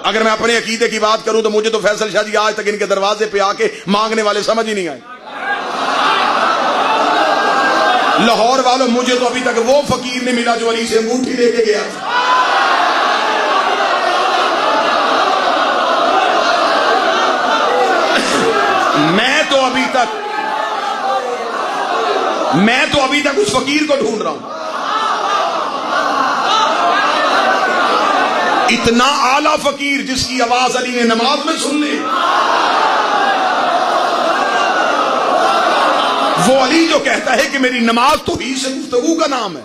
اگر میں اپنے عقیدے کی بات کروں تو مجھے تو فیصل شاہ جی آج تک ان کے دروازے پہ آ کے مانگنے والے سمجھ ہی نہیں آئے. لاہور والوں مجھے تو ابھی تک وہ فقیر نہیں ملا جو علی سے انگوٹھی لے کے گیا. میں تو ابھی تک اس فقیر کو ڈھونڈ رہا ہوں. اتنا اعلیٰ فقیر جس کی آواز علی نے نماز میں سن لی. وہ علی جو کہتا ہے کہ میری نماز تو ہی سے گفتگو کا نام ہے.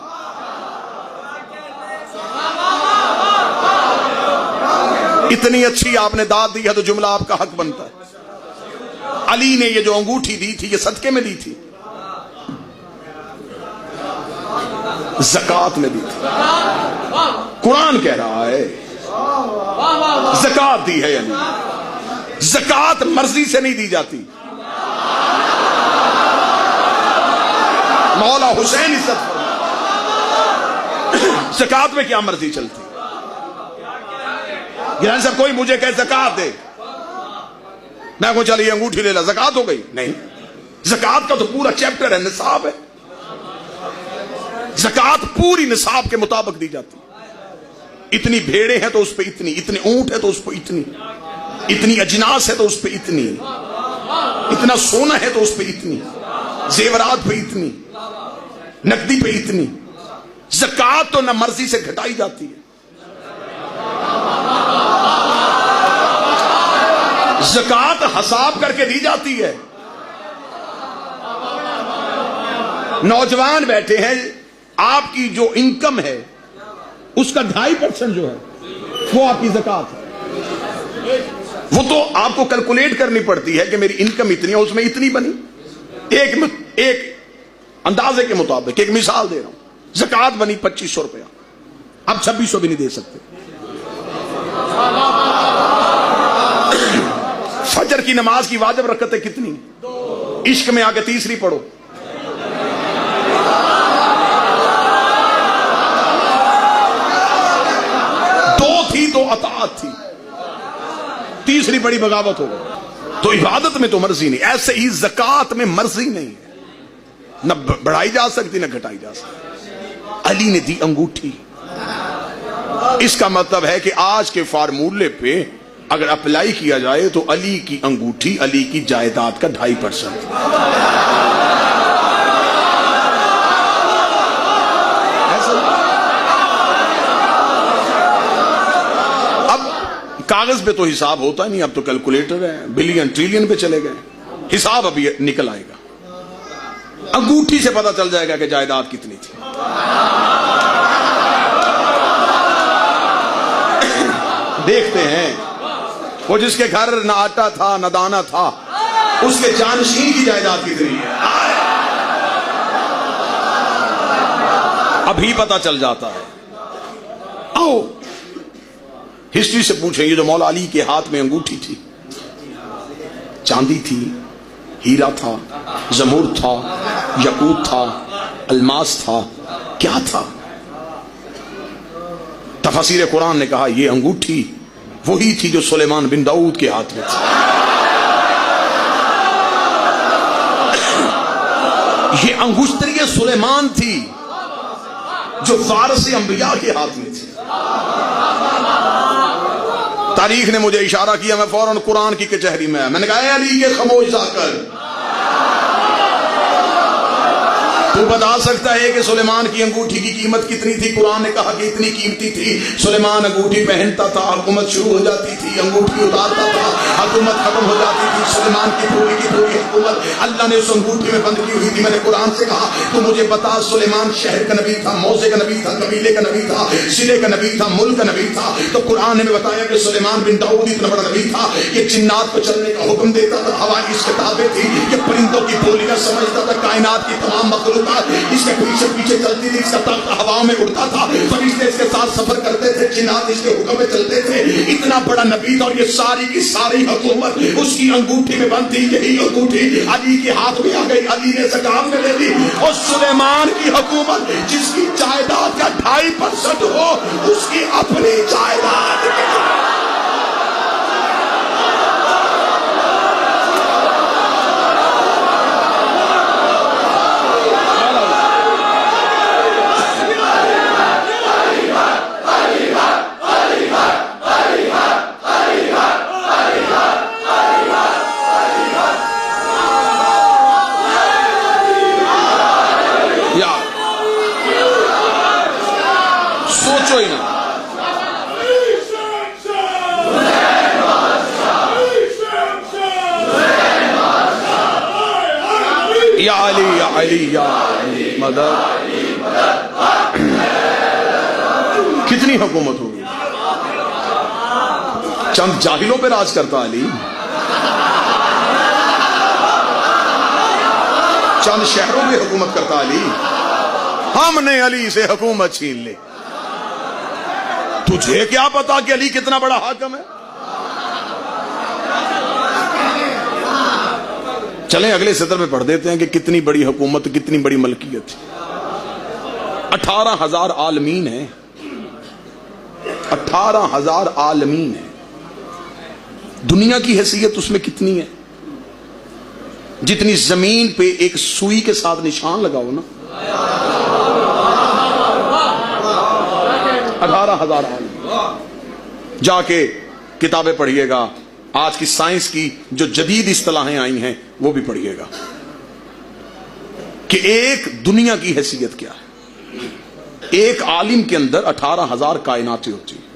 اتنی اچھی آپ نے داد دی ہے تو جملہ آپ کا حق بنتا ہے. علی نے یہ جو انگوٹھی دی تھی یہ صدقے میں دی تھی, زکات میں دی تھی. قرآن کہہ رہا ہے زکات دی ہے. یعنی زکات مرضی سے نہیں دی جاتی. مولا حسین عزت فرمائے زکات میں کیا مرضی چلتی. گرانی صاحب کوئی مجھے کہے زکات دے, میں کو چلیے انگوٹھی لے لا, زکات ہو گئی؟ نہیں. زکات کا تو پورا چیپٹر ہے, نصاب ہے. زکات پوری نصاب کے مطابق دی جاتی. اتنی بھیڑیں ہیں تو اس پہ اتنی, اتنے اونٹ ہے تو اس پہ اتنی, اتنی اجناس ہے تو اس پہ اتنی, اتنا سونا ہے تو اس پہ اتنی, زیورات پہ اتنی, نقدی پہ اتنی. زکات تو نہ مرضی سے گھٹائی جاتی ہے. زکات حساب کر کے دی جاتی ہے. نوجوان بیٹھے ہیں, آپ کی جو انکم ہے اس کا 2.5% جو ہے وہ آپ کی زکات ہے. وہ تو آپ کو کیلکولیٹ کرنی پڑتی ہے کہ میری انکم اتنی ہے, اس میں اتنی بنی. ایک اندازے کے مطابق ایک مثال دے رہا ہوں. زکات بنی 2500 روپیہ, اب 2600 بھی نہیں دے سکتے. فجر کی نماز کی واجب رکعتیں کتنی؟ عشق میں آ کے تیسری پڑھو. تو اطاعت تھی, تیسری بڑی بغاوت ہو گئی. تو عبادت میں تو مرضی نہیں. ایسے ہی زکات میں مرضی نہیں, نہ بڑھائی جا سکتی نہ گھٹائی جا سکتی. علی نے دی انگوٹھی. اس کا مطلب ہے کہ آج کے فارمولے پہ اگر اپلائی کیا جائے تو علی کی انگوٹھی علی کی جائیداد کا 2.5%. کاغذ پہ تو حساب ہوتا نہیں, اب تو کیلکولیٹر ہے, بلین ٹریلین پہ چلے گئے. حساب ابھی نکل آئے گا. انگوٹھی سے پتا چل جائے گا کہ جائیداد کتنی تھی. دیکھتے ہیں وہ جس کے گھر نہ آٹا تھا نہ دانا تھا, اس کے جانشین کی جائیداد کتنی ہے. ابھی پتا چل جاتا ہے. آؤ ہسٹری سے پوچھیں, یہ جو مولا علی کے ہاتھ میں انگوٹھی تھی, چاندی تھی, ہیرا تھا, زمرد تھا, یاقوت تھا, الماس تھا, کیا تھا؟ تفاسیر قرآن نے کہا یہ انگوٹھی وہی تھی جو سلیمان بن داؤد کے ہاتھ میں تھی. یہ انگشتری سلیمان تھی جو وارث انبیاء کے ہاتھ میں تھی. تاریخ نے مجھے اشارہ کیا, میں فوراً قرآن کی کچہری میں نے کہا اے علی یہ خاموش جا کر, تو بتا سکتا ہے کہ سلیمان کی انگوٹھی کی قیمت کتنی تھی؟ قرآن نے کہا کہ اتنی قیمتی تھی. سلیمان انگوٹھی پہنتا تھا, حکومت شروع ہو جاتی تھی, انگوٹھی اتارتا تھا, حکومت ختم ہو جاتی تھی. سلیمان کی پوری حکومت اللہ نے اس انگوٹھی میں بند کی ہوئی تھی. میں نے قرآن سے کہا تو مجھے بتا, سلیمان شہر کا نبی تھا, موضع کا نبی تھا, قبیلے کا نبی تھا, ضلع کا نبی تھا, ملک کا نبی تھا. تو قرآن نے بتایا کہ سلیمان بن داؤد اتنا بڑا نبی تھا, یہ جنات کو چلنے کا حکم دیتا تھا, ہوا کی اس کتابیں تھی, یہ پرندوں کی بولیاں سمجھتا تھا, کائنات کی تمام مخلوقات اس کے پیچھے پیچھے چلتی تھی, اس کا تخت ہوا میں اڑتا تھا, فرشتے اس کے ساتھ سفر کرتے تھے, جنات اس کے حکم میں چلتے تھے. اتنا بڑا نبی تھا, اور یہ ساری کی ساری حکومت اس کی انگوٹھی میں بند تھی. یہی انگوٹھی علی کے ہاتھ میں آ گئی, علی نے زکات میں لے لی. اور سلیمان کی حکومت جس کی جائیداد کا 2.5% ہو, اس کی اپنی جائیداد علی یا علی یا علی مدد. کتنی حکومت ہوگی؟ چند جاہلوں پہ راج کرتا علی، چند شہروں میں حکومت کرتا علی. ہم نے علی سے حکومت چھین لی. تجھے کیا پتا کہ علی کتنا بڑا حاکم ہے؟ چلیں اگلے سطر میں پڑھ دیتے ہیں کہ کتنی بڑی حکومت، کتنی بڑی ملکیت. 18,000 عالمین ہیں، 18,000 عالمین ہیں. دنیا کی حیثیت اس میں کتنی ہے؟ جتنی زمین پہ ایک سوئی کے ساتھ نشان لگاؤ نا. 18,000 عالم. جا کے کتابیں پڑھیے گا، آج کی سائنس کی جو جدید اصطلاحیں آئی ہیں وہ بھی پڑھیے گا کہ ایک دنیا کی حیثیت کیا ہے. ایک عالم کے اندر 18,000 کائناتیں ہوتی ہیں.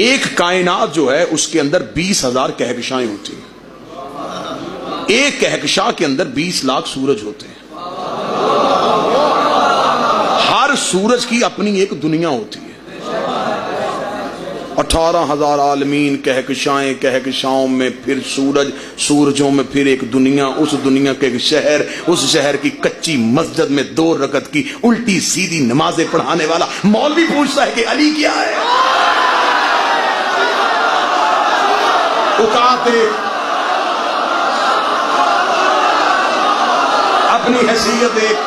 ایک کائنات جو ہے اس کے اندر 20,000 کہکشائیں ہوتی ہیں. ایک کہکشاں کے اندر 20 لاکھ سورج ہوتے ہیں. ہر سورج کی اپنی ایک دنیا ہوتی ہے. 18,000 عالمین، کہکشائیں، کہکشاؤں میں پھر سورج، سورجوں میں پھر ایک دنیا، اس دنیا کے ایک شہر، اس شہر کی کچی مسجد میں 2 رکعت کی الٹی سیدھی نمازیں پڑھانے والا مولوی پوچھتا ہے کہ علی کیا ہے؟ اکاتے اپنی حیثیت ایک